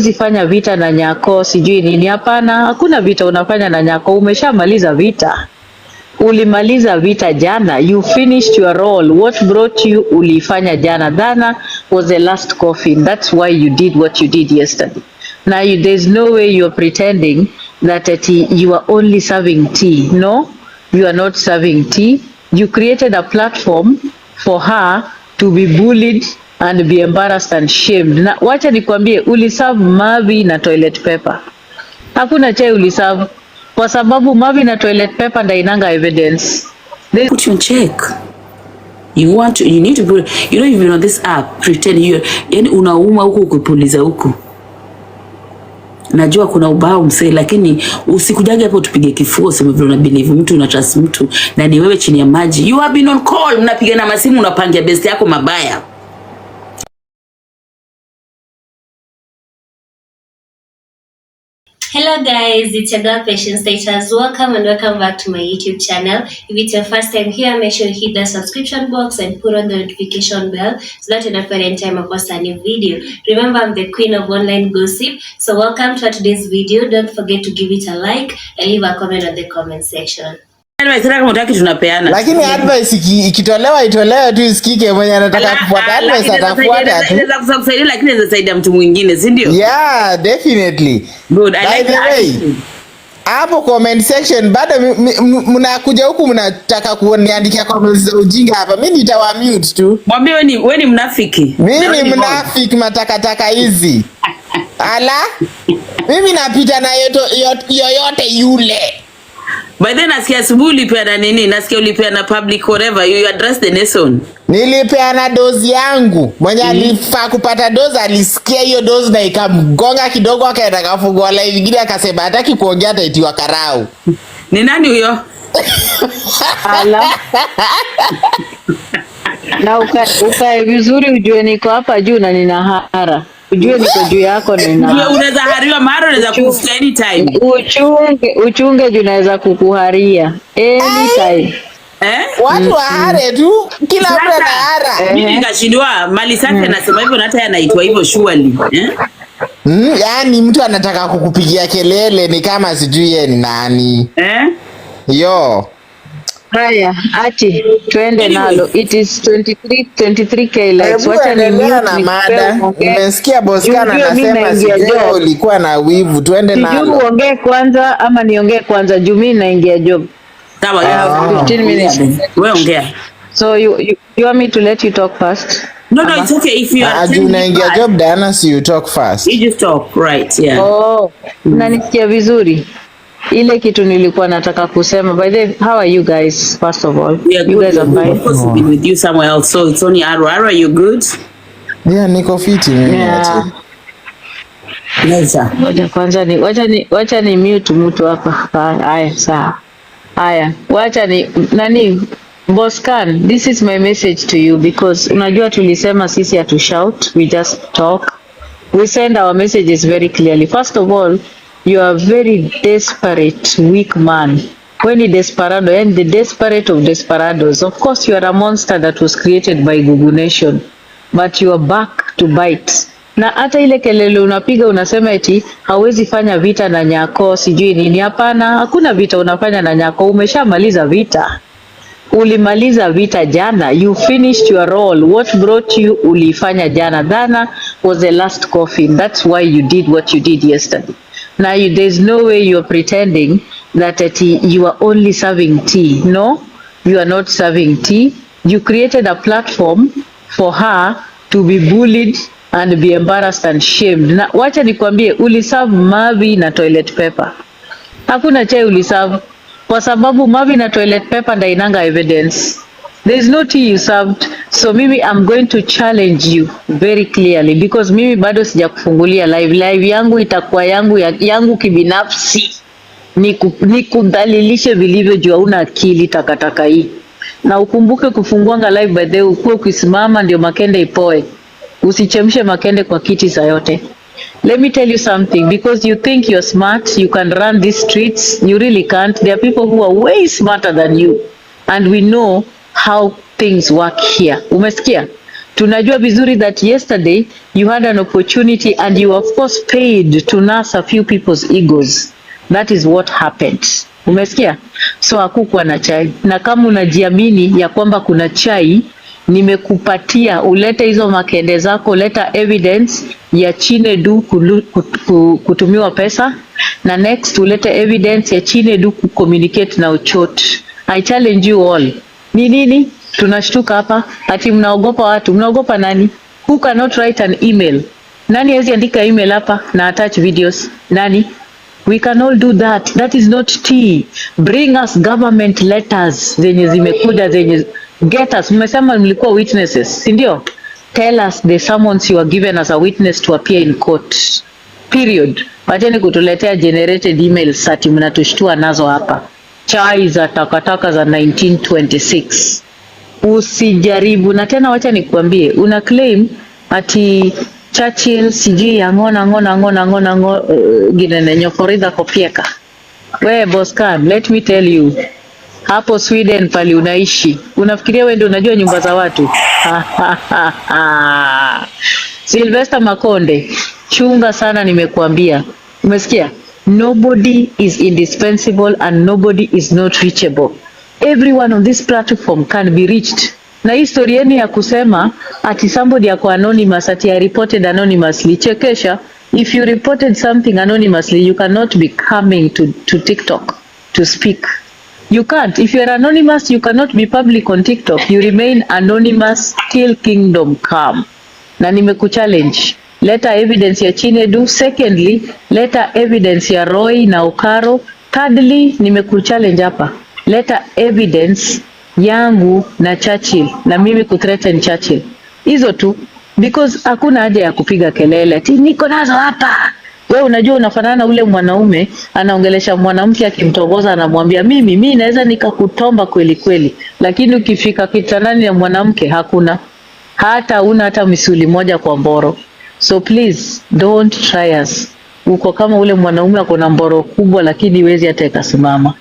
Fanya vita na Nyako sijui nini. Hapana, hakuna vita unafanya na Nyako, umeshamaliza vita. Ulimaliza vita jana, you finished your role. What brought you ulifanya jana. Dana was the last coffin. That's why you did what you did yesterday. Now there's no way you're pretending that you are only serving tea. No, you are not serving tea. You created a platform for her to be bullied and be embarrassed and shamed. Na wacha nikwambie, uliserve mavi na toilet paper. Hakuna chai uliserve kwa sababu mavi na toilet paper ndio inanga evidence. Put you in check. You need to put, you don't even on this app pretend you, yani unauma huko kupuliza huko. Najua kuna ubao msee, lakini usikujage hapo tupige kifua useme vile una believe mtu, una trust mtu na ni wewe chini ya maji. You have been on call, mnapigana masimu, unapangia best yako mabaya. Hello guys, it's your girl Patience Status. Welcome and welcome back to my YouTube channel. If it's your first time here, make sure you hit the subscription box and put on the notification bell so that you don't forget any time I post a new video. Remember, I'm the queen of online gossip. So welcome to today's video. Don't forget to give it a like and leave a comment on the comment section. Lakini advice ikitolewa itolewe tu isikike, mwenye anataka kufuata advice atafuata tu. Inaweza kusaidia lakini inaweza saidia mtu mwingine, si ndio? Yeah, definitely. Good. I like that. Hapo comment section bado mnakuja huku mnataka kuoniandikia comments za ujinga hapa. Mimi nitawa mute tu. Mwambie wewe ni mnafiki. Mimi ni mnafiki matakataka hizi. Ala? Mimi napita na yoyote yule. By then nasikia asubuhi ulipeana nini? Nasikia ulipeana public whatever, you address the nation. Nilipeana dozi yangu. Mwenye alifaa kupata dozi alisikia hiyo dozi na ikamgonga kidogo, akaenda kafungua live nyingine akasema hataki kuongea, hata itiwa karau. Ni nani huyo? Ala. Na ukae vizuri ujue niko hapa juu na nina hara. Ujue niko juu yako na nina. Unaweza hariwa mara, unaweza kufuta anytime. Uchunge juu naweza kukuharia anytime. Watu wahare tu, kila mtu anahara. Mimi nikashindwa mali safi anasema hivyo na hata yanaitwa hivyo surely. Yaani mtu anataka kukupigia kelele ni kama sijui yeye ni nani. Yo. Haya, Atty, twende nalo. It is 23k likes. Wacha ni na mada. Umesikia Bosskhan anasema sio ulikuwa na wivu, twende nalo. Sijui uongee kwanza ama niongee kwanza, juu mimi naingia job. Sawa, 15 minutes. Wewe ongea. So you want me to let you talk first? No, it's okay if you are unaingia job Diana, so you talk first. You just talk, right? Yeah. Oh, nanisikia vizuri. Ile kitu nilikuwa nataka kusema. By the way, how are you guys first of all? You guys are fine. Of course, been with you somewhere else, so it's only Aro. Are you good? Yeah, niko fiti mimi. Yeah. Neza. Wacha ni mute mtu hapa. Haya, sawa. Haya, wacha ni nani Bosskhan, this is my message to you because unajua tulisema sisi hatu shout, we just talk. We send our messages very clearly. First of all, you are a very desperate, weak man. When you desperado, and the desperate of desperados, of course you are a monster that was created by Google Nation, but you are back to bite. Na hata ile kelele unapiga unasema eti hauwezi fanya vita na Nyako sijui nini. Hapana, hakuna vita unafanya na Nyako, umeshamaliza vita. Ulimaliza vita jana, you finished your role. What brought you ulifanya jana. Dana was the last coffin. That's why you did what you did yesterday. Now there's no way you're pretending that you are only serving tea. No, you are not serving tea. You created a platform for her to be bullied and be embarrassed and shamed. Na wacha nikwambie, uliserve mavi na toilet paper. Hakuna chai uliserve kwa sababu mavi na toilet paper ndio inanga evidence. There is no tea you served. So mimi I'm going to challenge you very clearly because mimi bado sijakufungulia live yangu itakuwa yangu kibinafsi. Nikudhalilishe vilivyo juu una akili takataka hii. Na ukumbuke kufunguanga live by the way, ukuwe ukisimama ndio makende ipoe. Usichemshe makende kwa kiti saa yote. Let me tell you something, because you think you're smart, you can run these streets, you really can't. There are people who are way smarter than you. And we know how things work here. Umesikia? Tunajua vizuri that yesterday you had an opportunity and you of course paid to nurse a few people's egos. That is what happened. Umesikia? So hakukuwa na chai, na kama unajiamini ya kwamba kuna chai, nimekupatia ulete hizo makende zako, leta evidence ya Chinedu kutumiwa pesa, na next ulete evidence ya Chinedu kucommunicate na Ochot. I challenge you all. Ni nini? Tunashtuka hapa ati mnaogopa watu. Mnaogopa nani? Who cannot write an email? Nani hawezi andika email hapa na attach videos? Nani? We can all do that. That is not tea. Bring us government letters zenye zimekuja, zenye get us. Mmesema mlikuwa witnesses, si ndio? Tell us the summons you are given as a witness to appear in court. Period. Wacheni kutuletea generated emails ati mnatushtua nazo hapa. Chai za takataka za 1926. Usijaribu. Na tena wacha nikuambie, una claim ati Churchill sijui ngona ginene nyokoridha kopieka. We Bosskhan, let me tell you, hapo Sweden pali unaishi, unafikiria wewe ndio unajua nyumba za watu? Sylvester Makonde, chunga sana, nimekuambia. Umesikia? Nobody is indispensable and nobody is not reachable. Everyone on this platform can be reached. Na history yenu ya kusema ati somebody yako anonymous, ati I reported anonymously, chekesha. If you reported something anonymously, you cannot be coming to TikTok to speak. You can't. If you are anonymous, you cannot be public on TikTok. You remain anonymous till kingdom come. Na nimekuchallenge. Leta evidence ya Chinedu. Secondly, leta evidence ya Roy na Okaro. Thirdly, nimekuchallenge hapa. Leta evidence yangu na Churchill na mimi kuthreaten Churchill. Hizo tu, because hakuna haja ya kupiga kelele ati niko nazo hapa. Wewe unajua unafanana ule mwanaume anaongelesha mwanamke akimtongoza, anamwambia mimi naweza nikakutomba kweli kweli, lakini ukifika kitandani na mwanamke hakuna hata misuli moja kwa mboro. So please don't try us. Uko kama ule mwanaume akona mboro kubwa lakini wezi hata ikasimama.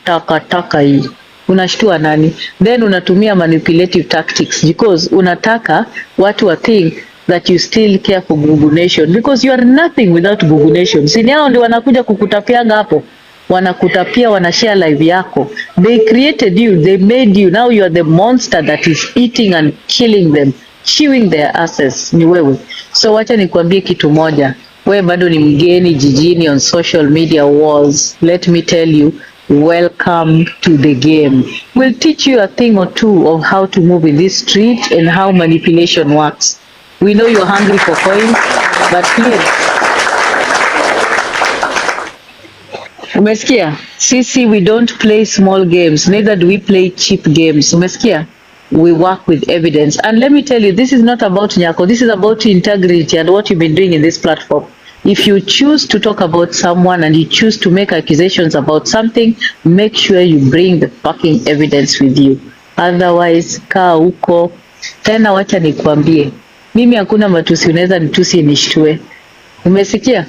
Taka hii. Unashtua nani? Then unatumia manipulative tactics because unataka watu wa think that you still care for Google Nation, because you are nothing without Google Nation. Sini hao ndio wanakuja kukutapianga hapo. Wanakutapia, wanashare live yako. They created you, they made you. Now you are the monster that is eating and killing them, chewing their asses. Ni wewe. So wacha nikwambie kitu moja. Wewe bado ni mgeni jijini on social media walls. Let me tell you, welcome to the game. We'll teach you a thing or two of how to move in this street and how manipulation works. We know you're hungry for coins, but please. Umesikia? Sisi, we don't play small games, neither do we play cheap games. Umesikia? We work with evidence. And let me tell you, this is not about Nyako. This is about integrity and what you've been doing in this platform. If you choose to talk about someone and you choose to make accusations about something, make sure you bring the fucking evidence with you. Otherwise, kaa huko. Tena wacha nikwambie, mimi hakuna matusi unaweza nitusi nishtue. Umesikia?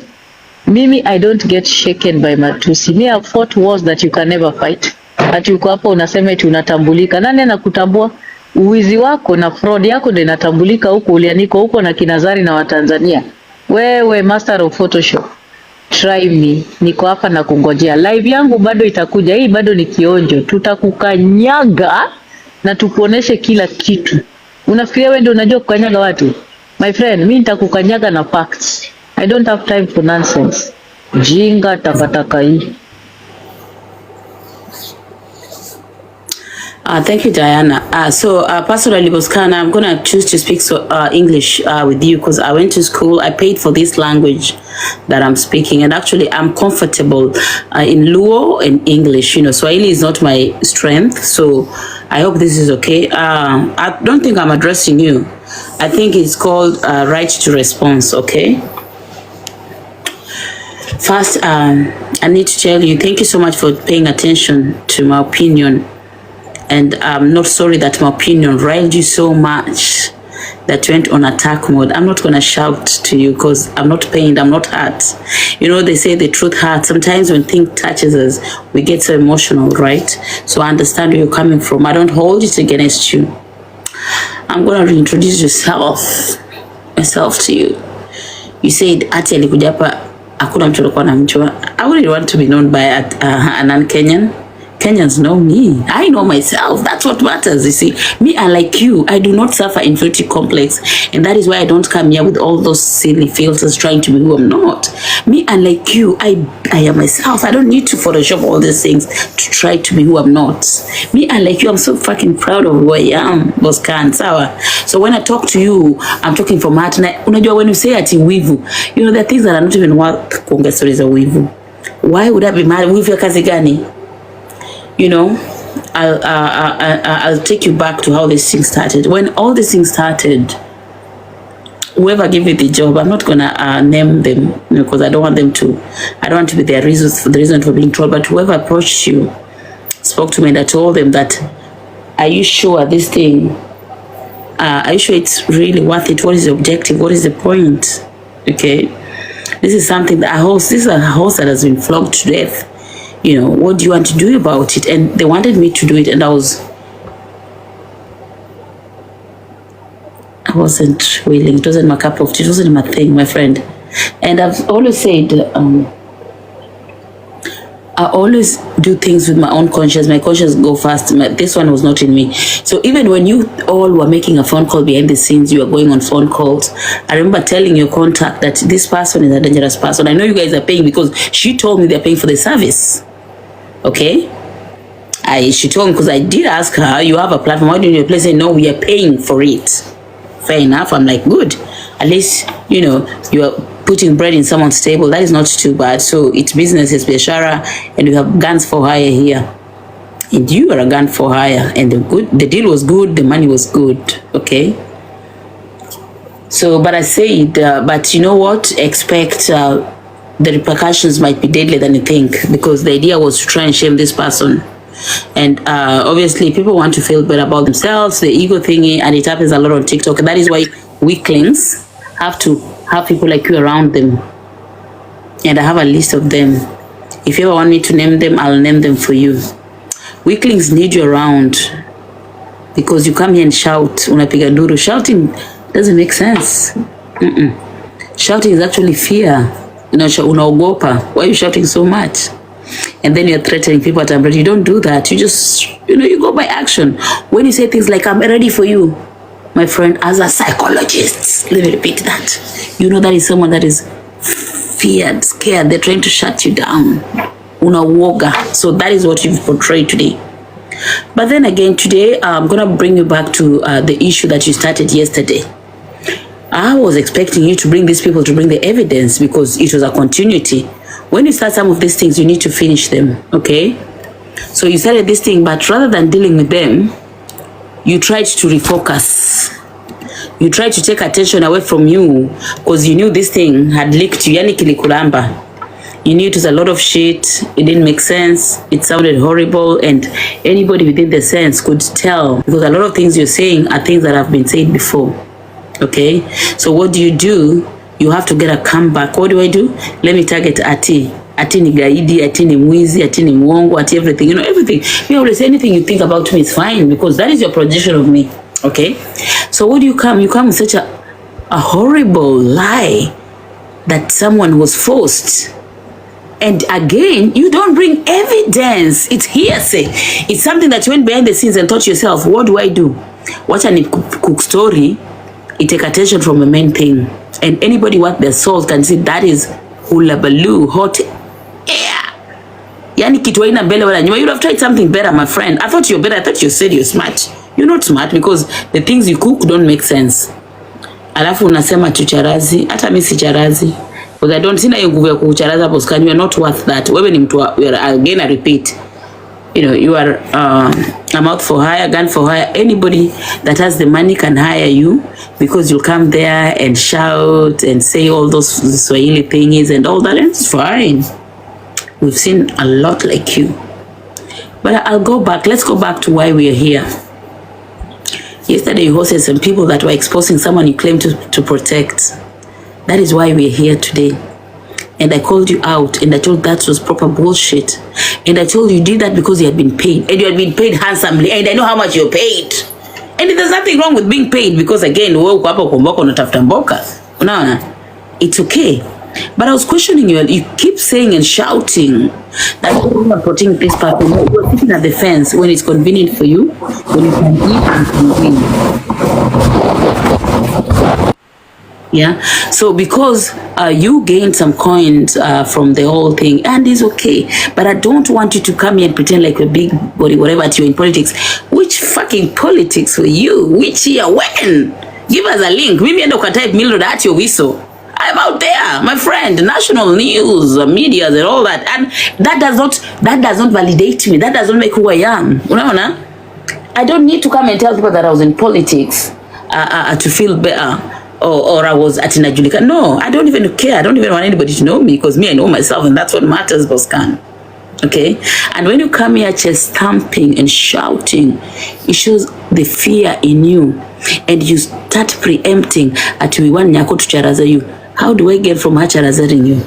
Mimi I don't get shaken by matusi. Me have fought wars that you can never fight. Ati uko hapo unasema eti unatambulika. Nani anakutambua? Uwizi wako na fraud yako ndio inatambulika huko, ulianikwa huko na kinazari na Watanzania. Wewe master of Photoshop, try me. Niko hapa na kungojea. Live yangu bado itakuja. Hii bado ni kionjo. Tutakukanyaga na tukuoneshe kila kitu. Unafikiria wewe ndio unajua kukanyaga watu? My friend, mimi nitakukanyaga na facts. I don't have time for nonsense. Jinga takataka hii. Thank you, Diana. Personally, Bosskhan, I'm going to choose to speak English with you because I went to school. I paid for this language that I'm speaking. And actually, I'm comfortable in Luo and English. You know, Swahili is not my strength. So I hope this is okay. I don't think I'm addressing you. I think it's called right to response, okay? First, I need to tell you, thank you so much for paying attention to my opinion. And I'm not sorry that my opinion riled you so much that went on attack mode. I'm not going to shout to you because I'm not pained, I'm not hurt. You know, they say the truth hurts. Sometimes when things touches us, we get so emotional, right? So I understand where you're coming from. I don't hold it against you. I'm gonna reintroduce myself to you. You said Atty alikuja hapa hakuna mtu alikuwa anamjua. I wouldn't want to be known by a non-Kenyan. Kenyans know me. I know myself. That's what matters, you see. Me, unlike you, I do not suffer inferiority complex. And that is why I don't come here with all those silly filters trying to be who I'm not. Me, unlike you, I am myself. I don't need to Photoshop all these things to try to be who I'm not. Me, unlike you, I'm so fucking proud of who I am, Bosskhan, sawa. So when I talk to you, I'm talking from heart. Unajua, when you say ati wivu, you know, there are things that are not even worth kuongea stories of wivu. Why would I be mad? Wivu ya kazi gani? You know, I'll take you back to how this thing started. When all these things started, whoever gave me the job, I'm not gonna name them because I don't want to be their reason for being trolled. But whoever approached you, spoke to me, and I told them that, are you sure this thing? Are you sure it's really worth it? What is the objective? What is the point? Okay, this is something that this is a horse that has been flogged to death. You know, what do you want to do about it? And they wanted me to do it, and I wasn't willing. It wasn't my cup of tea. It wasn't my thing, my friend. And I've always said, I always do things with my own conscience. My conscience go fast. This one was not in me. So even when you all were making a phone call behind the scenes, you were going on phone calls. I remember telling your contact that this person is a dangerous person. I know you guys are paying because she told me they're paying for the service. Okay, she told me, because I did ask her, you have a platform, why don't you say no, we are paying for it? Fair enough. I'm like, good, at least, you know, you are putting bread in someone's table. That is not too bad. So it's business, it's biashara, and you have guns for hire here, and you are a gun for hire, and the deal was good, the money was good. Okay, so but I said, but you know what, expect the repercussions might be deadlier than you think, because the idea was to try and shame this person. And obviously people want to feel better about themselves, the ego thingy, and it happens a lot on TikTok. And that is why weaklings have to have people like you around them. And I have a list of them. If you ever want me to name them, I'll name them for you. Weaklings need you around, because you come here and shout, unapiga duru. Shouting doesn't make sense. Shouting is actually fear. Unaogopa. Why are you shouting so much? And then you're threatening people at umbrella. You don't do that. You just, you go by action. When you say things like, I'm ready for you, my friend, as a psychologist, let me repeat that. You know that is someone that is feared, scared. They're trying to shut you down. Unawoga. So that is what you've portrayed today. But then again, today, I'm going to bring you back to the issue that you started yesterday. I was expecting you to bring these people to bring the evidence, because it was a continuity. When you start some of these things, you need to finish them, okay? So you started this thing, but rather than dealing with them, you tried to refocus. You tried to take attention away from you, because you knew this thing had leaked to yani kilikulamba. You knew it was a lot of shit. It didn't make sense. It sounded horrible, and anybody within the sense could tell, because a lot of things you're saying are things that have been said before. Okay, so what do? You have to get a comeback. What do? Let me target Atty. Atty ni gaidi, Atty ni mwizi, Atty ni mwongo, Atty everything. You know, everything. You always anything you think about me is fine, because that is your projection of me. Okay, so what do you come? You come with such a horrible lie that someone was forced. And again, you don't bring evidence. It's hearsay. It's something that you went behind the scenes and thought to yourself, what do? Watch a cook story. It take attention from the main thing, and anybody worth their salt can see that is hula baloo, hot air. Yani kitu haina mbele wala nyuma. You have tried something better, my friend. I thought you're better. I thought you said you're smart. You're not smart, because the things you cook don't make sense. Alafu unasema tucharazi. Hata mimi si charazi, because I don't see na hiyo nguvu ya kucharaza. Bosskhan, you are not worth that. Wewe ni mtu again I repeat. You are a mouth for hire, gun for hire. Anybody that has the money can hire you, because you'll come there and shout and say all those Swahili thingies and all that, and it's fine. We've seen a lot like you. But I'll go back. Let's go back to why we are here. Yesterday you hosted some people that were exposing someone you claim to protect. That is why we are here today. And I called you out, and I told that was proper bullshit. And I told you did that because you had been paid, and you had been paid handsomely, and I know how much you're paid. And there's nothing wrong with being paid because again, wewe uko hapa kuomboka unatafuta mboka. Unaona? It's okay. But I was questioning you. You keep saying and shouting that you are protecting this person. You are sitting at the fence when it's convenient for you, when you can eat and convene. Yeah. So because you gained some coins from the whole thing, and it's okay. But I don't want you to come here and pretend like you're big body, whatever, you're in politics. Which fucking politics for you? Which year? When? Give us a link. Maybe end up type Mildred at your whistle. I'm out there, my friend, national news, media, and all that, and that does not validate me. That does not make who I am. Unaona? I don't need to come and tell people that I was in politics to feel better, or I was at Najulika. No, I don't even care. I don't even want anybody to know me because me, I know myself, and that's what matters, Bosskhan. Okay? And when you come here chest thumping and shouting, it shows the fear in you, and you start preempting at we want Nyako to charaza you. How do I get from her charazering you?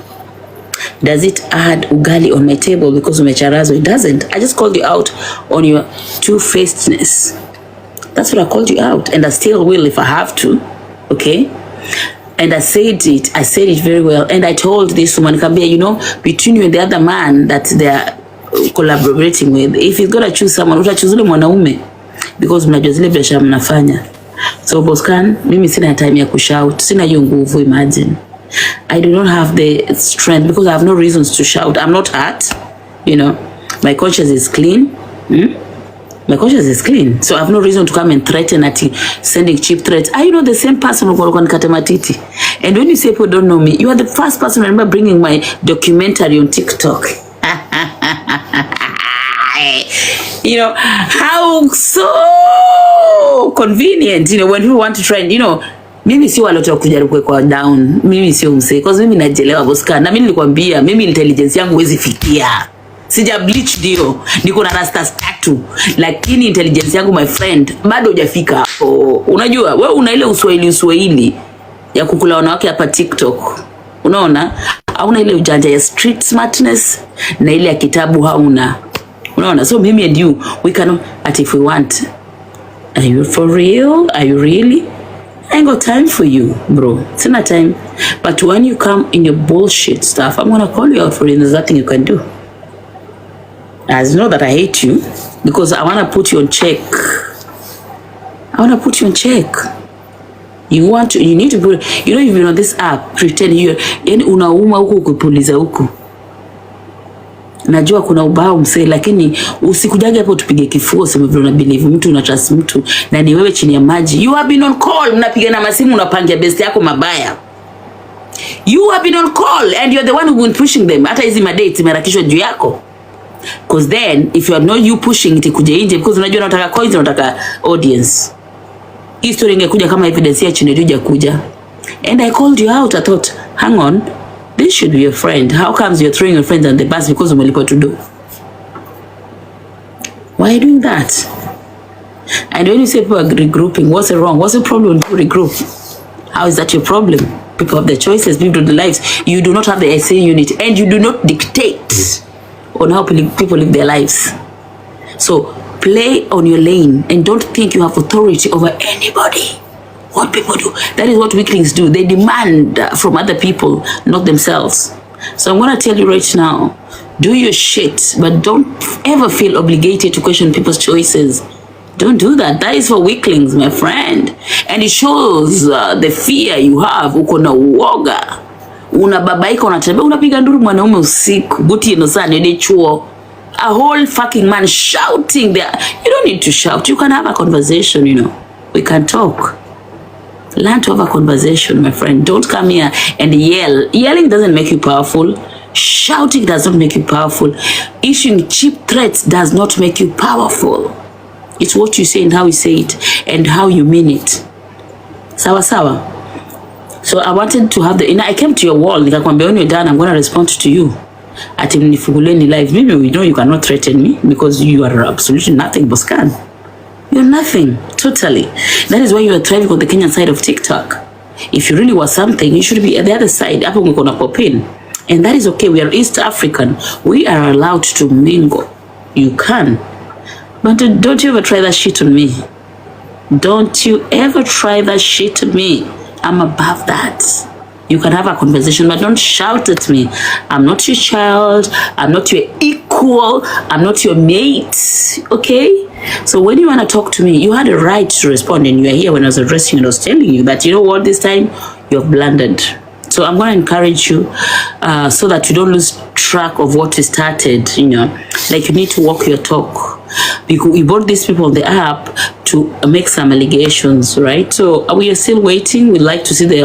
Does it add ugali on my table because umecharazo? It doesn't. I just called you out on your two-facedness. That's what I called you out, and I still will if I have to. Okay? And I said it very well. And I told this woman, Kambia, you know, between you and the other man that they are collaborating with, if he's gonna choose someone, utachuzule mwanaume because mnajua zile biashara mnafanya. So Bosskhan, mimi sina time ya kushout, sina hiyo nguvu, imagine. I do not have the strength because I have no reasons to shout. I'm not hurt, you know. My conscience is clean. My conscience is clean. So I have no reason to come and threaten at sending cheap threats. Are you know the same person who can cut matiti? And when you say people don't know me, you are the first person I remember bringing my documentary on TikTok. You know, how so convenient, you know, when people want to try and, you know, mimi sio wale watu kujaribu kwa down, mimi sio msee, because mimi najelewa Bosskhan, na mimi nilikwambia, mimi intelligence yangu huwezi fikia. Sija bleach dio, niko na rasta tattoo, lakini intelligence yangu my friend, bado hujafika hapo. Unajua, wewe una ile uswahili ya kukula wanawake hapa TikTok. Unaona? Hauna ile ujanja ya street smartness na ile ya kitabu hauna. Unaona? So mimi and you, we can, at if we want. Are you for real? Are you really? I ain't got time for you, bro. It's not time. But when you come in your bullshit stuff, I'm gonna call you out for it. There's nothing you can do. As you know that I hate you because I wanna put you on check. I wanna put you on check. You need to put, you know, you've been on this app pretend you, yani unauma huku kupuliza huku. Najua kuna ubao msee, lakini usikujage hapo tupige kifua sema vile una believe mtu, una trust mtu na ni wewe chini ya maji. You have been on call, mnapiga na masimu, unapangia best yako mabaya. You have been on call and you're the one who been pushing them. Hata hizi madate imerakishwa juu yako. Because then if you are not you pushing it kuje nje, because unajua unataka coins, unataka audience. History ingekuja kama evidence ya chini ndio kuja. And I called you out. I thought, hang on, this should be your friend. How comes you're throwing your friends on the bus because umelipa to do? Why are you doing that? And when you say people are regrouping, what's wrong? What's the problem to regroup? How is that your problem? People have their choices, people do their lives. You do not have the SA unit, and you do not dictate on how people live their lives. So play on your lane and don't think you have authority over anybody. What people do, that is what weaklings do. They demand from other people, not themselves. So I'm gonna tell you right now, do your shit, but don't ever feel obligated to question people's choices. Don't do that. That is for weaklings, my friend. And it shows the fear you have. Uko na uoga. Unababaika, unatembea, unapiga nduru mwanaume usiku. Buti inosani ede chuo. A whole fucking man shouting there. You don't need to shout. You can have a conversation, you know. We can talk. Learn to have a conversation, my friend. Don't come here and yell. Yelling doesn't make you powerful. Shouting does not make you powerful. Issuing cheap threats does not make you powerful. It's what you say and how you say it and how you mean it. Sawa sawa. So I wanted to have I came to your wall. Nikakwambia when you're done, I'm going to respond to you. Ati mnifunguleni live. Maybe we know you cannot threaten me because you are absolutely nothing, Bosskhan. You're nothing, totally. That is why you are thriving on the Kenyan side of TikTok. If you really were something, you should be at the other side. Hapo mkona pop in. And that is okay. We are East African. We are allowed to mingle. You can. But don't you ever try that shit on me. Don't you ever try that shit to me. I'm above that. You can have a conversation, but don't shout at me. I'm not your child. I'm not your equal. I'm not your mate. Okay? So when you want to talk to me, you had a right to respond, and you are here when I was addressing you. I was telling you that, you know what, this time you've blundered. So I'm going to encourage you so that you don't lose track of what we started, you know. Like, you need to walk your talk. Because we brought these people on the app to make some allegations, right? So we are still waiting. We'd like to see the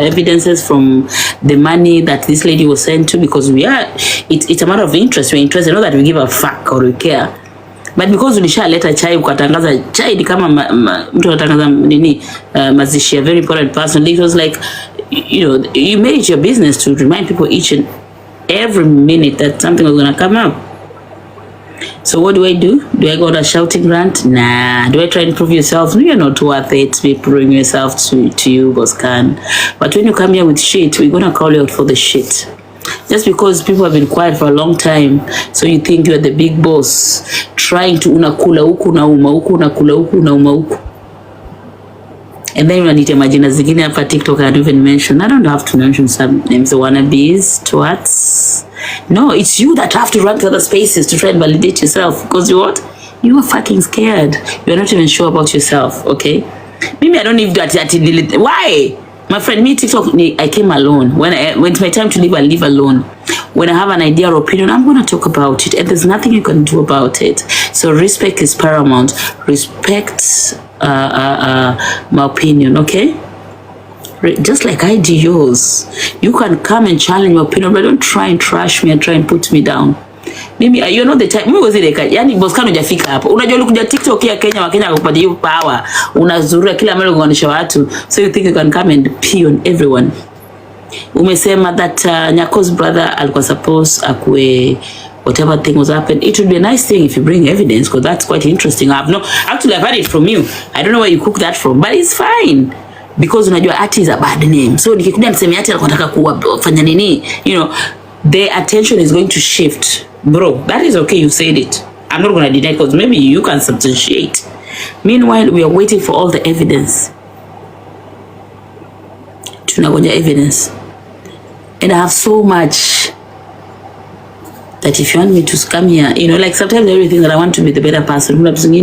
evidences from the money that this lady was sent to, because it's a matter of interest. We're interested, not that we give a fuck or we care. But because ulishaleta chai ukatangaza chai ni kama mtu anatangaza nini mazishi, a very important person, it was like, you know, you made it your business to remind people each and every minute that something was gonna come up. So what do? Do I go on a shouting rant? Nah. Do I try and prove yourself? No, you're not worth it to be proving yourself to you, Bosskhan. But when you come here with shit, we're gonna call you out for the shit. Just because people have been quiet for a long time, so you think you're the big boss, trying to unakula huku na uma huku, unakula huku na uma huku. And then unanitia majina zingine hapa TikTok I don't even mention. I don't have to mention some names, the wannabes, twats. No, it's you that have to run to other spaces to try and validate yourself. Because you are fucking scared. You're not even sure about yourself, okay? Maybe I don't need to delete. Why? My friend, me TikTok, I came alone. When it's my time to live, I live alone. When I have an idea or opinion, I'm going to talk about it. And there's nothing you can do about it. So respect is paramount. Respect my opinion, okay? Just like I do yours. You can come and challenge my opinion, but don't try and trash me and try and put me down. Mimi, you know the time, mimi wazile yani Bosskhan hujafika hapo. Unajua ulikuja TikTok ya Kenya, Wakenya wakupata hiyo power. Unazurua kila mara kuonesha watu. So you think you can come and pee on everyone. Umesema that Nyako's brother alikuwa supposed akue whatever thing was happened. It would be a nice thing if you bring evidence, because that's quite interesting. I've heard it from you. I don't know where you cook that from, but it's fine. Because unajua Atty is a bad name. So nikikuja niseme Atty alikuwa anataka kufanya nini, you know, the attention is going to shift. Bro, that is okay, you said it. I'm not going to deny, because maybe you can substantiate. Meanwhile, we are waiting for all the evidence. Tunagoja evidence. And I have so much that if you want me to come here, you know, like sometimes everything that I want to be the better person. The person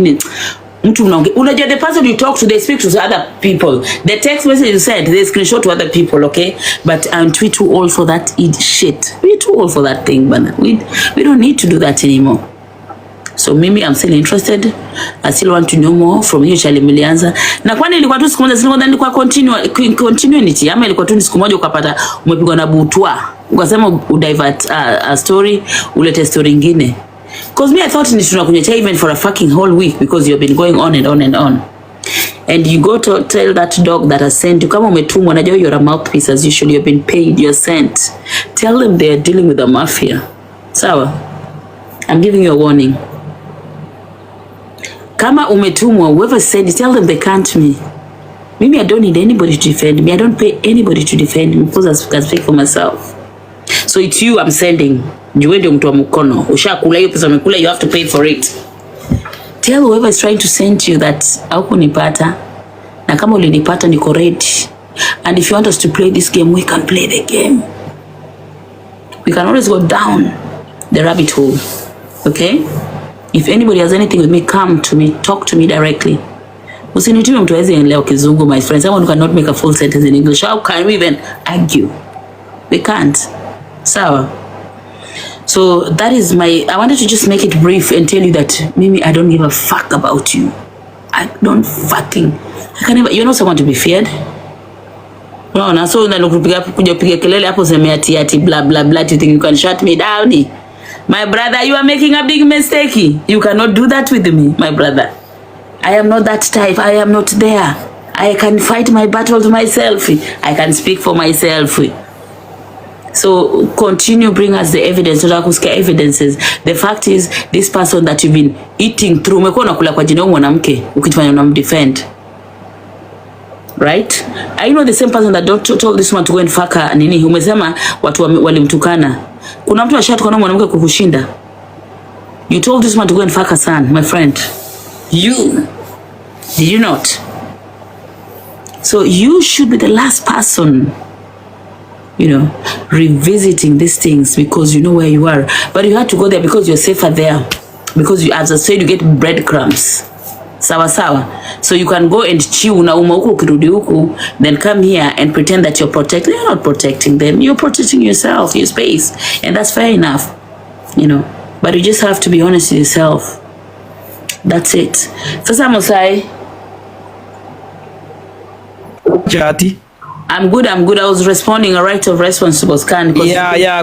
you talk to, they speak to other people. The text message you send, they screenshot to other people, okay? But we too old for that shit. We're too old for that thing, but we don't need to do that anymore. So mimi, I'm still interested. I still want to know more from you, Charlie Milianza. Na kwani ilikuwa tu siku moja nilikuwa continuity, ama ilikuwa tu siku moja ukapata umepigwa na butwa, ukasema udivert a story, ulete story nyingine. Because me, I thought ni tunakunyesha even for a fucking whole week, because you've been going on and on and on. And you go to tell that dog that has sent you, kama umetumwa, najua you're a mouthpiece as usual, you've been paid, you're sent. Tell them they are dealing with the mafia. Sawa? I'm giving you a warning. Kama umetumwa, whoever sent it, tell them they can't me. Maybe I don't need anybody to defend me. I don't pay anybody to defend me, because I can speak for myself. So it's you I'm sending. Juwe ndio mtu wa mkono. Ushakula hiyo pesa umekula, you have to pay for it. Tell whoever is trying to send you that haukunipata. Na kama ulinipata niko ready. And if you want us to play this game, we can play the game. We can always go down the rabbit hole. Okay? If anybody has anything with me, come to me, talk to me directly. Usinitume mtu aweze leo kizungu, my friends. Someone who cannot make a full sentence in English. How can we even argue? We can't. Sawa. So that is I wanted to just make it brief and tell you that Mimi, I don't give a fuck about you. I can't even, you're not someone to be feared. No, na so kuja piga kelele hapo sema ati blah blah blah, you think you can shut me down? My brother, you are making a big mistake. You cannot do that with me, my brother. I am not that type. I am not there. I can fight my battles myself. I can speak for myself. So continue, bring us the evidence. Tutakusikia evidences. The fact is, this person that you've been eating through, umekuwa unakula kwa jina mwanamke ukifanya unamdefend, right? I know the same person that told this one to go and fuck her nini. Umesema watu walimtukana. Kuna mtu ashatukana mwanamke kukushinda. You told this one to go and fuck her son, my friend. You Did you not? So you should be the last person, you know, revisiting these things because you know where you are. But you had to go there because you're safer there. Because you, as I said, you get breadcrumbs. Sawa sawa. So you can go and chew na huku ukirudi huku, then come here and pretend that you're protecting. You're not protecting them. You're protecting yourself, your space. And that's fair enough, you know. But you just have to be honest with yourself. That's it. Sasa Mosai. Chati. I'm good. I was responding a right of response to Bosskhan. Yeah,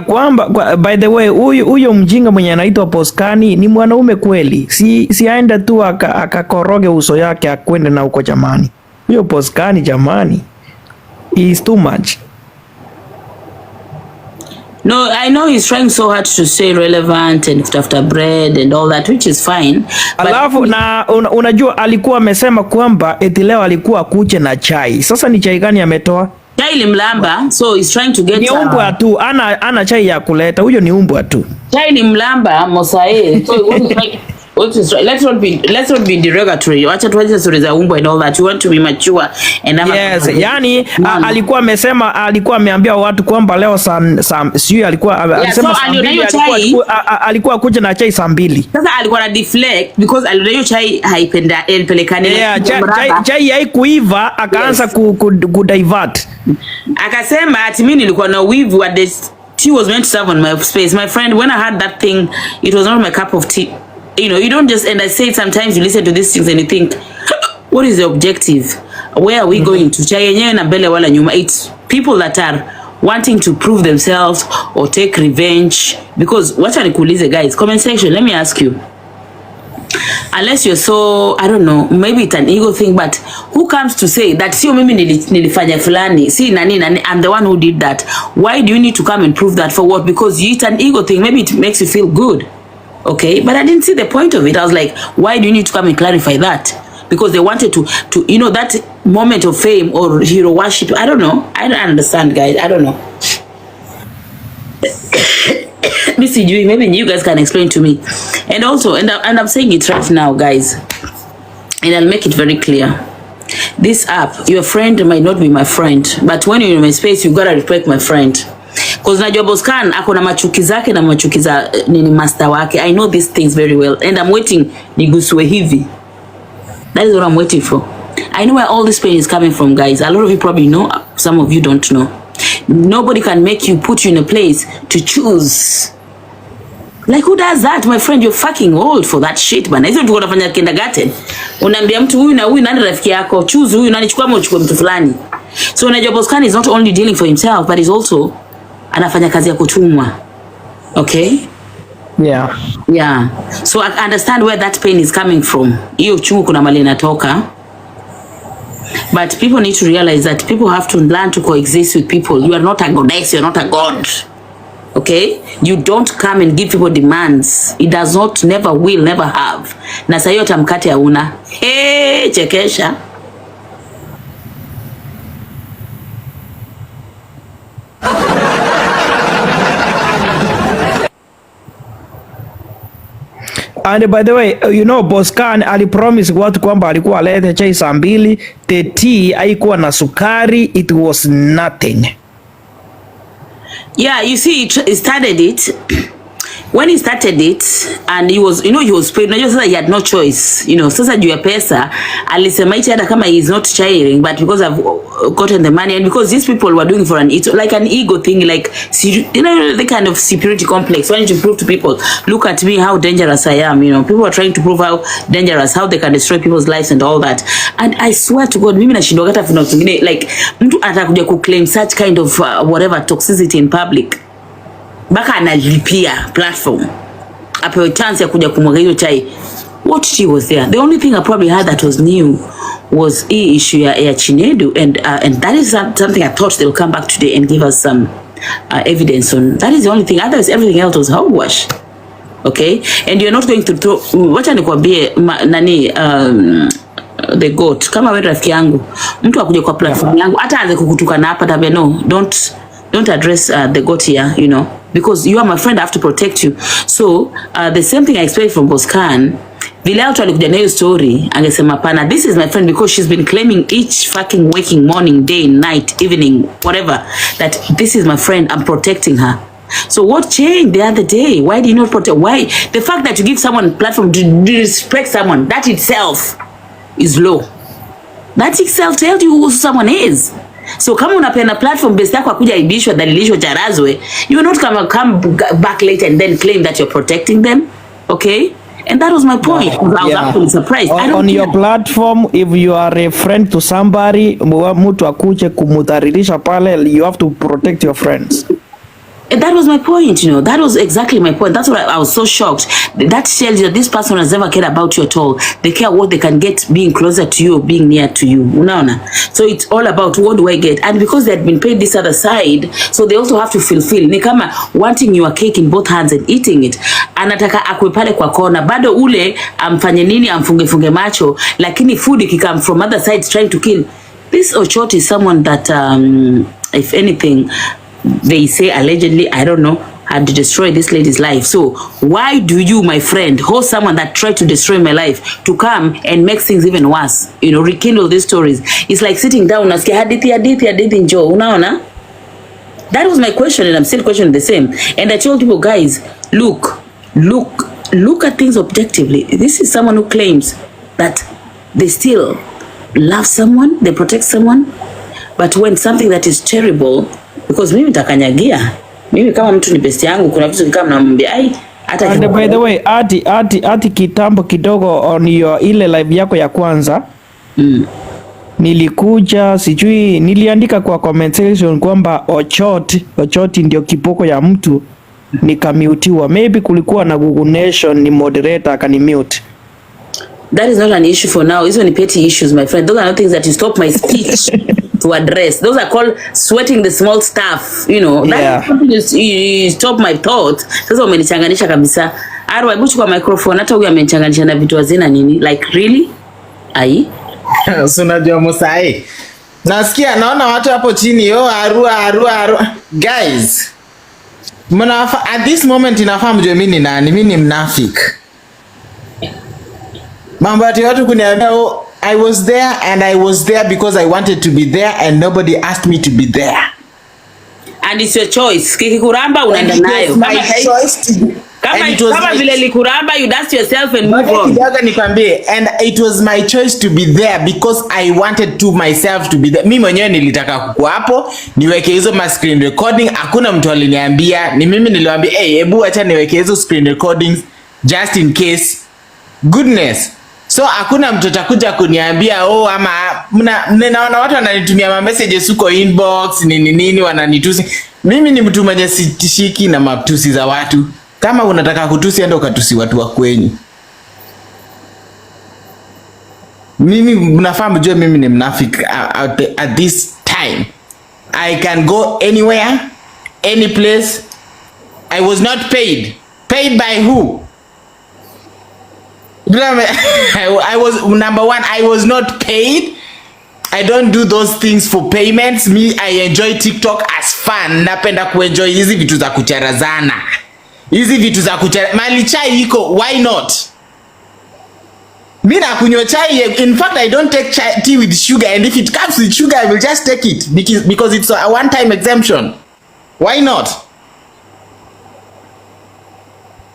by the way, huyo mjinga mwenye anaitwa Bosskhan ni mwanaume kweli. Si aenda tu akakoroge uso yake akwende na uko jamani. Huyo Bosskhan jamani. He is too much. No, I know he's trying so hard to stay relevant and after bread and all that, which is fine. Alafu na unajua alikuwa amesema kwamba eti leo alikuwa kuche na chai. Sasa ni chai gani ametoa? Chai limlamba, so he's trying to get... Ni umbwa tu, ana chai ya kuleta, huyo ni umbwa tu. Chai limlamba, Mosae, so let's not be derogatory. Wacha tuache stories za umbwa and all that. You want to be mature and yes, yani alikuwa amesema, alikuwa ameambia watu kwamba leo sio alikuwa alisema alikuwa kuja na chai saa 2. Sasa alikuwa na deflect because alio chai haipelekani. Yeah, chai haikuiva akaanza ku divert. Akasema ati mimi nilikuwa na wivu at the tea was meant to serve on my space. My friend, when I had that thing, it was not my cup of tea. You know, you don't just, and I say sometimes you listen to these things and you think, what is the objective? Where are we going to? Chai yenyewe na mbele wala nyuma. It's people that are wanting to prove themselves or take revenge. Because, wacha nikuulize guys, comment section, let me ask you. Unless you're so, I don't know, maybe it's an ego thing, but who comes to say that sio mimi nilifanya fulani, si nani, I'm the one who did that. Why do you need to come and prove that for what? Because it's an ego thing. Maybe it makes you feel good. Okay, but I didn't see the point of it. I was like, why do you need to come and clarify that? Because they wanted to you know, that moment of fame or hero worship. I don't know. I don't understand, guys. I don't know. Maybe you guys can explain to me. And also, and I'm saying it right now, guys, and I'll make it very clear. This app, your friend might not be my friend, but when you're in my space, you gotta respect my friend. Because najua Bosskhan ako na machuki zake na machuki za nini master wake. I know these things very well and I'm waiting niguswe hivi. That is what I'm waiting for. I know where all this pain is coming from, guys. A lot of you probably know, some of you don't know. Nobody can make you, put you in a place to choose. Like who does that, my friend? You're fucking old for that shit, man. Hizo tuko nafanya kindergarten. Unaambia mtu huyu na huyu nani rafiki yako, choose huyu nani, chukua uchukue mtu fulani. So unajua Bosskhan is not only dealing for himself, but he's also anafanya kazi ya kutumwa. Okay? Yeah. So I understand where that pain is coming from. Hiyo uchungu kuna mali inatoka. But people need to realize that people have to learn to coexist with people. You are not a goddess, you are not a god. Okay? You don't come and give people demands. It does not, never will, never have. Na sayo tamkate hauna. Hey, chekesha. And by the way, you know, Bosskhan alipromise watu kwamba alikuwa alete chai saa 2. The tea haikuwa na sukari, it was nothing. Yeah, you see, he started it. When he started it, and he was, you know, he was paid. Unajua sasa he had no choice. You know, sasa juu ya pesa, alisema iti hata kama he is not sharing, but because I've gotten the money, and because these people were doing for like an ego thing, like, you know, the kind of superiority complex, wanting to prove to people, look at me, how dangerous I am. You know, people are trying to prove how dangerous, how they can destroy people's lives and all that. And I swear to God, mimi nashindwa hata kuna kingine, like, mtu atakuja kuclaim such kind of whatever toxicity in public. Baka analipia platform apewe chance ya kuja kumwaga hiyo chai. What tea was there? The only thing I probably had that was new was hii issue ya Chinedu, and that is something I thought they'll come back today and give us some evidence on. That is the only thing. Otherwise everything else was hogwash. Okay? And you're not going to throw, wacha nikwambie nani the goat, kama wewe rafiki yangu mtu akuje kwa platform yangu hata aanze kukutukana hapa tabe, no, don't address the goat here, you know, because you are my friend. I have to protect you. So the same thing I expect from Bosskhan. vile watu walikuja na hiyo story, angesema pana, this is my friend because she's been claiming each fucking waking morning, day, night, evening, whatever, that this is my friend, I'm protecting her. So what changed the other day? Why did you not protect? Why? The fact that you give someone a platform to disrespect someone, that itself is low. That itself tells you who someone is. So kama unapenda platform based yako akuja ibishwa, dalilishwa, charazwe, you will not come back later and then claim that you're protecting them. Okay? And that was my point. I was actually surprised. On your platform, if you are a friend to somebody, mtu akuje kumudhalilisha pale, you have to protect your friends. And that was my point, you know. That was exactly my point. That's why I was so shocked. That tells you that this person has never cared about you at all. They care what they can get being closer to you or being near to you. Unaona? So it's all about what do I get? And because they had been paid this other side, so they also have to fulfill. Ni kama wanting your cake in both hands and eating it. Anataka akwe pale kwa kona. Bado ule amfanye nini, amfunge macho. Lakini food ikikam from other sides trying to kill. This Ochot is someone that, if anything, they say allegedly, I don't know, had to destroy this lady's life. So why do you, my friend, host someone that tried to destroy my life to come and make things even worse? You know, rekindle these stories. It's like sitting down and saying, hadithi njoo, unaona? That was my question, and I'm still questioning the same. And I told people, guys, look at things objectively. This is someone who claims that they still love someone, they protect someone, but when something that is terrible, because mimi nitakanyagia, mimi kama mtu ni best yangu, kuna vitu kama namwambia hata. And by the way, ati kitambo kidogo on your ile live yako ya kwanza, nilikuja sijui niliandika kwa comment section kwamba Ochot ndio kipoko ya mtu, nikamutiwa. Maybe kulikuwa na Google Nation ni moderator akanimute. That is not an issue for now. These are petty issues, my friend. Those are not things that you stop my speech to address. Those are called sweating the small stuff, you know. That's something you stop my thought. Sasa umenichanganisha kabisa. Arwa, hebu chukua microphone. Hata huyu amenichanganisha na vitu hazina nini. Like really? Ai? Unajua Musai. Nasikia naona watu hapo chini, Arua. Guys, at this moment inafaa mjue mimi ni nani. Mimi ni mnafiki. Mambo ati watu kuniambia I was there and I was there because I wanted to be there and nobody asked me to be there. And it's your choice. Kikikuramba unaenda nayo. Kama vile likuramba, you dust yourself and move on. Nikwambie, and it was my choice to be there because I wanted to myself to be there. Mimi mwenyewe nilitaka kuwa hapo, niweke hizo ma screen recording. Hakuna mtu aliniambia, ni mimi niliwaambia, hebu acha niweke hizo screen recordings just in case. Goodness. So hakuna mtu atakuja kuniambia ama naona watu wananitumia messages huko inbox nini wananitusi. Mimi ni mtu mwenye sitishiki na matusi za watu. Kama unataka kutusi enda ukatusi watu wa kwenyu. Mimi mnafahamu jua mimi ni mnafiki at this time. I can go anywhere, any place. I was not paid. Paid by who? I was number one. I was not paid. I don't do those things for payments. Me, I enjoy TikTok as fun. Napenda kuenjoy hizi vitu za kucharazana. Hizi vitu za mali chai iko, why not? Mimi nakunywa chai. In fact, I don't take tea with sugar, and if it comes with sugar, I will just take it because it's a one-time exemption. Why not?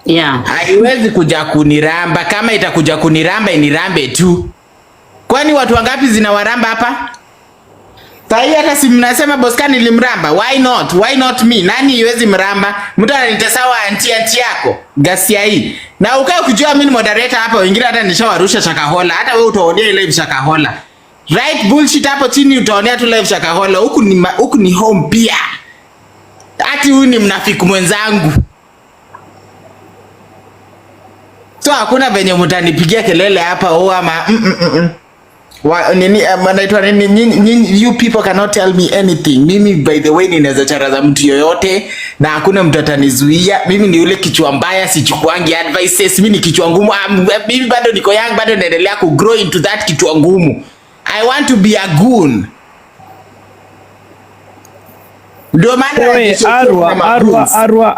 Yeah. Haiwezi kuja kuniramba. Kama itakuja kuniramba inirambe tu. Kwani watu wangapi zinawaramba hapa? Sai hata si mnasema Bosskhan ilimramba. Why not? Why not me? Nani iwezi mramba? Mtu ananitesawa anti yako. Gasia hii. Na ukae kujua mimi ni moderator hapa, wengine hata nishawarusha Shakahola. Hata wewe utaonea live Shakahola. Right bullshit hapo chini utaonea tu live Shakahola. Huku ni home pia. Ati huyu ni mnafiki mwenzangu. So hakuna venye mtanipigia kelele hapa ama nini anaitwa nini, you people cannot tell me anything. Mimi by the way ninaweza charaza mtu yoyote na hakuna mtu atanizuia. Mimi ni ule kichwa mbaya, sichukuangi advices. Mimi ni kichwa ngumu. Mimi bado niko young, bado naendelea ku grow into that kichwa ngumu. I want to be a goon. Ndio maana Wewe Arwa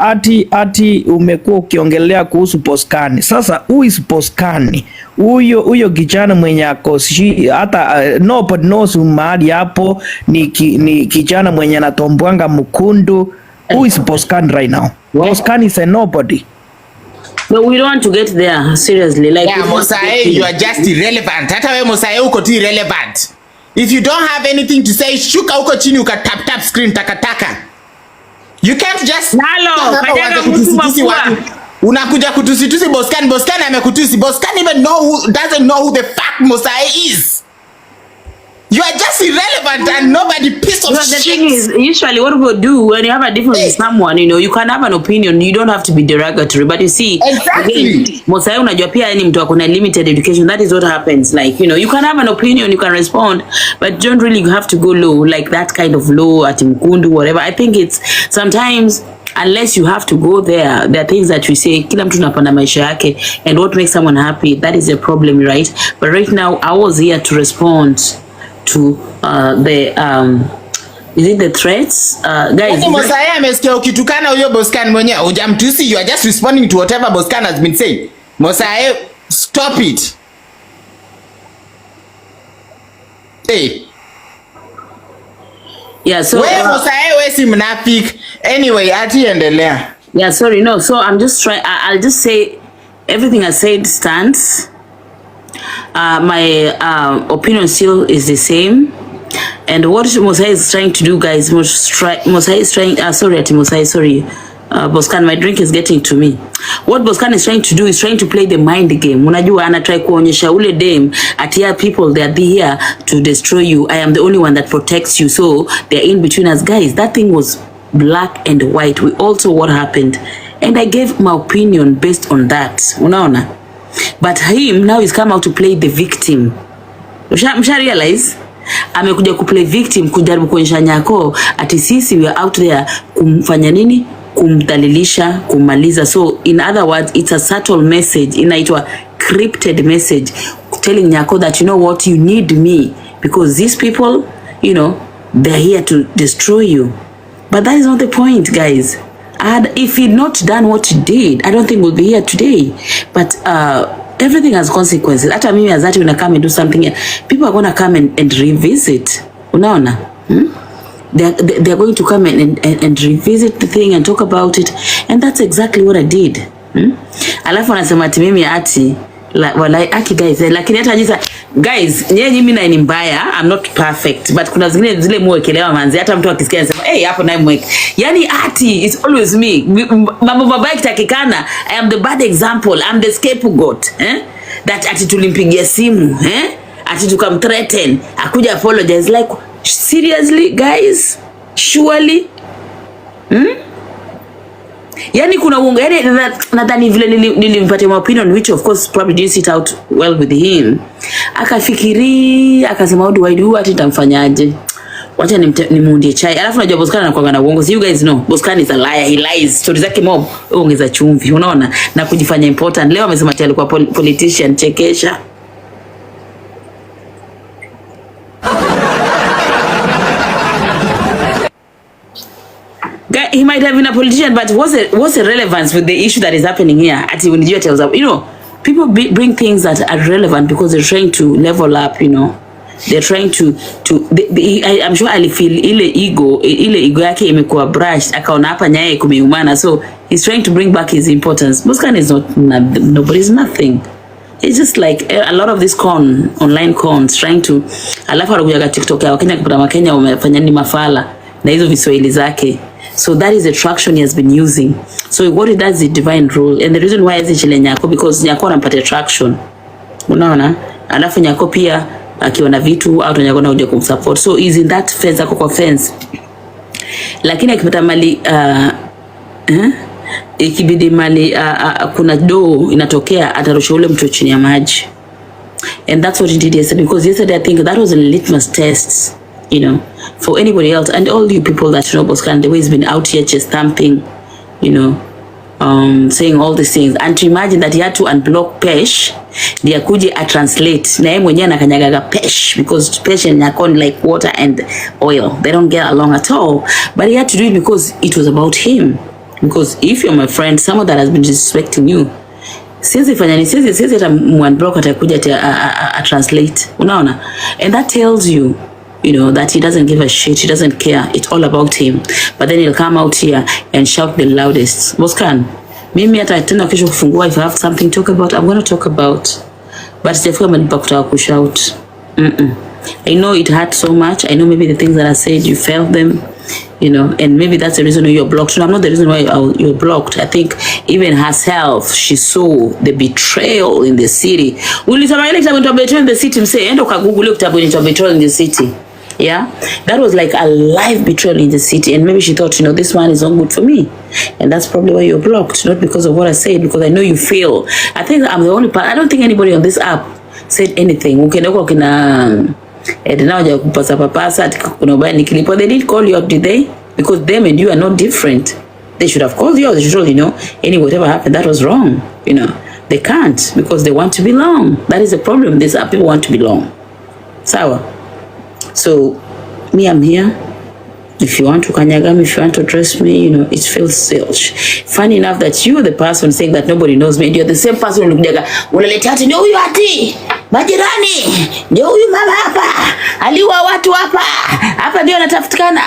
ati umekuwa ukiongelea kuhusu Bosskhan. Sasa who is Bosskhan? Huyo kijana mwenye ako hata nobody knows mahali hapo ni kijana mwenye anatombwanga mkundu. Who is Bosskhan right now? Bosskhan is a nobody. No, we don't want to get there seriously. Like, yeah, Mosae, you are just irrelevant. Hata wewe Mosae uko tu irrelevant. If you don't have anything to say, shuka uko chini uka tap screen takataka. You can't just unakuja kutusitusi Bosskhan. Bosskhan amekutusi. Bosskhan even doesn't know who the fuck Mosae is. You are just irrelevant and nobody piece of shit. The thing is, usually what we do when you have a difference with someone, you know, you can have an opinion. You don't have to be derogatory. But you see, exactly. Mosae unajua pia ni mtu akona limited education. That is what happens. Like, you know, you can have an opinion, you can respond, but you don't really have to go low, like that kind of low at mkundu, whatever. I think it's sometimes, unless you have to go there, there are things that we say, kila mtu napanda maisha yake, and what makes someone happy, that is a problem, right? But right now, I was here to respond to is it the threats? Guys, Mosae amesikia ukitukana huyo Bosskhan mwenye hujamtusi. You are just responding to whatever Bosskhan has been saying. Mosae, stop it. Hey. Yeah, so Mosae we si mnafiki. Anyway, ati endelea. Yeah, sorry, no. So I'm just trying. I'll just say everything I said stands. My opinion still is the same, and what Mosae is trying to do, guys, Mosae is trying, Bosskhan, my drink is getting to me. What Bosskhan is trying to do is trying to play the mind game. Unajua ana try kuonyesha ule dem atia people they are here to destroy you. I am the only one that protects you, so they're in between us. Guys, that thing was black and white. We all saw what happened, and I gave my opinion based on that. Unaona? But him now is come out to play the victim. Msha realize amekuja ku play victim, kujaribu kuonyesha Nyako ati sisi we are out there kumfanya nini, kumdhalilisha, kumaliza. So in other words, it's a subtle message, inaitwa crypted message, telling Nyako that, you know what, you need me because these people, you know, they're here to destroy you. But that is not the point, guys. If he'd not done what he did, I don't think we'll be here today. But everything has consequences. Hata mimi as Atty when I come and do something here, people are going to come and revisit. Unaona? They're going to come and revisit the thing and talk about it. And that's exactly what I did. Alafu anasema ati mimi Atty, Atty guys, lakini hata jisa guys, mimi na ni mbaya, I'm not perfect, but kuna zile muwekelewa manzi, hata mtu akisikia anasema hey, hapo naye mweke. Yani Atty, it's always me. Mambo mabaya kitakikana, I am the bad example, I'm the scapegoat, that Atty tulimpigia simu, Atty tukamthreaten, akuja apologize. Like, seriously guys, surely? Yani kuna uongo, yani nadhani vile nilimpatia my opinion, which of course probably didn't sit out well with him. Akafikiri, akasema how do I do, ati nitamfanyaje? Wacha nimuundie chai. Alafu najua Bosskhan anakuwa na uongo. So you guys know, Bosskhan is a liar, he lies. Stories zake mob, ongeza chumvi, unaona? Na kujifanya important. Leo amesema ati alikuwa politician, chekesha. He might have been a politician, but what's the relevance with the issue that is happening here? You know, people bring things that are relevant because they're trying to level up, you know. They're trying to I'm sure alifeel ile ego yake imekuwa brushed, akaona hapa nyaye kumeumana, so he's trying to bring back his importance. Bosskhan is nobody's nothing. It's just like a lot of these online cons trying to, alafu anakuja TikTok ya Wakenya kupata Wakenya wamefanya ni mafala na hizo viswahili zake. So that is the traction he has been using. So what he does is divine rule, and the reason why is chile Nyako, because Nyako anampata traction. Unaona? Alafu Nyako pia akiona vitu au Nyako anakuja kumsupport. So he's in that fence, ako kwa fence. Lakini akipata mali ikibidi mali kuna do inatokea, atarusha ule mtu chini ya maji. And that's what he did yesterday, because yesterday I think that was a litmus test, you know, for anybody else and all you people that know Bosskhan, the way he's been out here just stamping, you know, saying all these things, and to imagine that he had to unblock Pesh ndiye akuje a translate na yeye mwenyewe anakanyagaga Pesh, because Pesh and Nyako like water and oil, they don't get along at all, but he had to do it because it was about him. Because if you're my friend, someone that has been disrespecting you, since hata unblock atakuja a translate, unaona, and that tells you, you know, that he doesn't give a shit, he doesn't care, it's all about him. But then he'll come out here and shout the loudest. Bosskhan, mimi hata tena kesho kufungua, if I have something to talk about, I'm going to talk about, but sijafika malipa kutaka kushout. I know it hurt so much. I know maybe the things that I said, you felt them, you know, and maybe that's the reason why you're blocked. No, I'm not the reason why you're blocked. I think even herself, she saw the betrayal in the city. Ulisema ile kitabu cha betrayal in the city, msee, enda ukagoogle kitabu cha betrayal in the city. Yeah, that was like a live betrayal in the city, and maybe she thought, you know, this one is not good for me, and that's probably why you're blocked, not because of what I said, because I know you feel. I think I'm the only part. I don't think anybody on this app said anything. Ukienda kina now waja kupasa papasa kuna ubaya nikilipo, they didn't call you up, did they? Because them and you are not different. They should have called you up. They should have, you know, whatever happened, that was wrong. You know, they can't because they want to belong. That is the problem. These are people want to belong. Sawa. So me, I'm here. If you want to kanyagam, if you want to address me, you know, it feels selfish. Funny enough that you are the person saying that nobody knows me, and you're the same person who unaleta ati ndio huyu Atty, majirani, ndio huyu mama hapa, aliwa watu hapa ndio anatafutikana.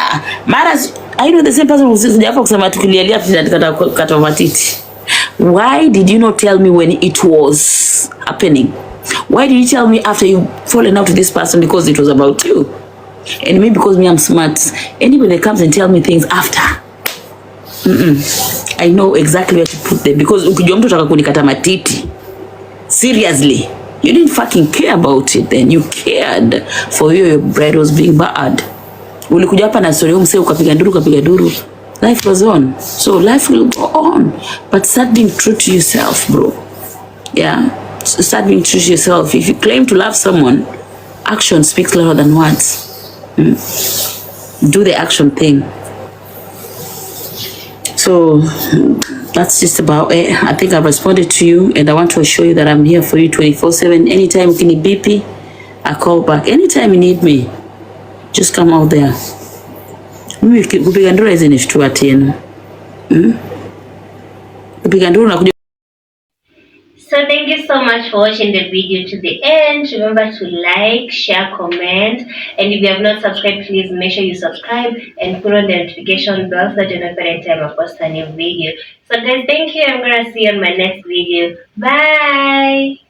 Mara I know the same person who says hapa kusema tukilialia kata matiti. Why did you not tell me when it was happening? Why did you tell me after you fallen out with this person? Because it was about you. And maybe because me, I'm smart. Anybody that comes and tell me things after, I know exactly where to put them. Because ukijua mtu ataka kunikata matiti, seriously, you didn't fucking care about it then. You cared for your bread was being bad. Ulikuja hapa na story mse ukapiga nduru. Life was on. So life will go on. But start being true to yourself, bro. Yeah? Start being true to yourself. If you claim to love someone, action speaks louder than words. Do the action thing. So that's just about it. I think I've responded to you, and I want to assure you that I'm here for you 24/7. Anytime you need BP, I call back. Anytime you need me, just come out there. Kupiga nduru hizi ni shtua tena. Kupiga nduru na So thank you so much for watching the video to the end. Remember to like, share, comment, and if you have not subscribed, please make sure you subscribe and put on the notification bell so that you know every time I post a new video. So guys, thank you. I'm gonna see you on my next video. Bye.